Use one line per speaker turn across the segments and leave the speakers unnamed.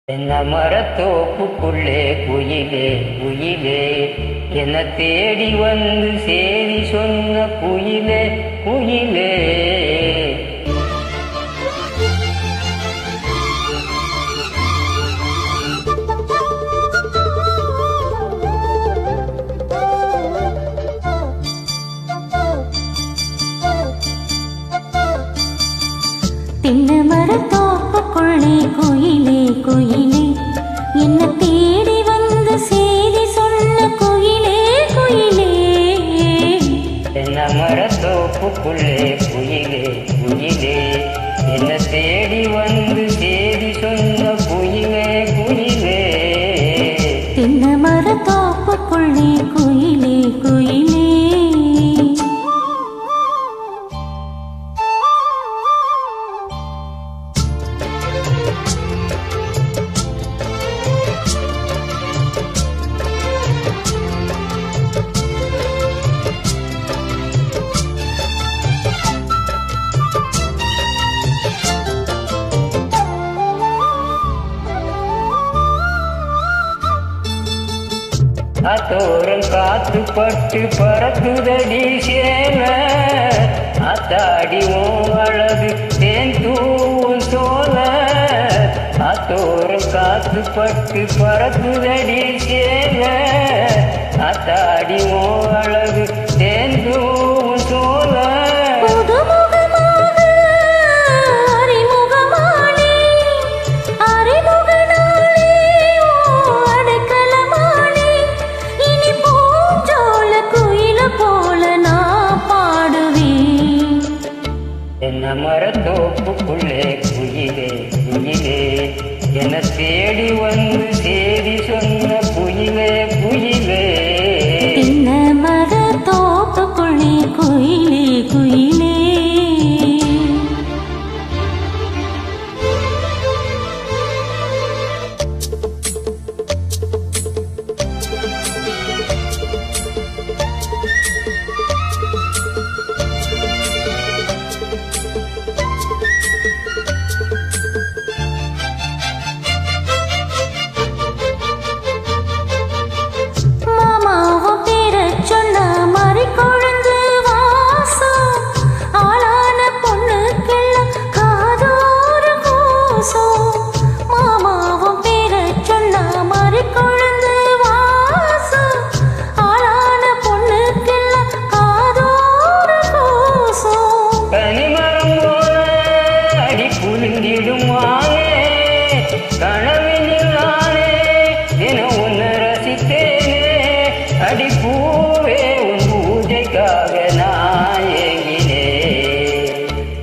என்ன மரத்தோப்புக்குள்ளே குயிலே குயிலே என்ன தேடி வந்து சேதி சொன்ன குயிலே குயிலே
தென்னை மரத்தோப்புக்குள்ளே குயிலே குயிலே என்ன தேடி வந்து சேதி சொன்ன குயிலே குயிலே.
தென்னை மரத்தோப்புக்குள்ளே குயிலே குயிலே என்ன தேடி வந்து சேதி சொன்ன குயிலே குயிலே.
தென்னை மரத்தோப்புக்குள்ளே குயிலே குயிலே.
அத்தோரம் காத்து பட்டு பறக்குதடி சேல அத்தாடி ஓ அழகு தேன் தூவும் சோல. அத்தோரம் காத்து பட்டு பறக்குதடி சேல அத்தாடி ஓ அழகு தேன் தூவும் சோல. என்ன மரத்தோப்புக்குள்ளே குயிலே குயிலே என்ன தேடி வந்து சேதி சொன்ன குயிலே குயிலே.
என்ன மரத்தோப்புக்குள்ளே குயிலே குயிலே.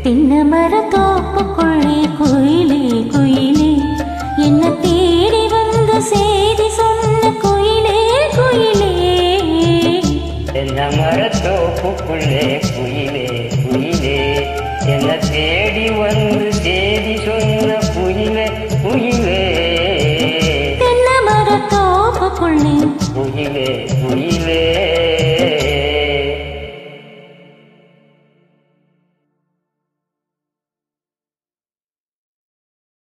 தென்னை மரத்தோப்புக்குள்ளே குயிலே குயிலே என்ன தேடி வந்து சேதி சொன்ன குயிலே குயிலே.
தென்னை மரத்தோப்புக்குள்ளே குயிலே குயிலே என்ன தேடி வந்து சேதி சொன்ன குயிலே குயிலே.
தென்னை மரத்தோப்புக்குள்ளே
குயிலே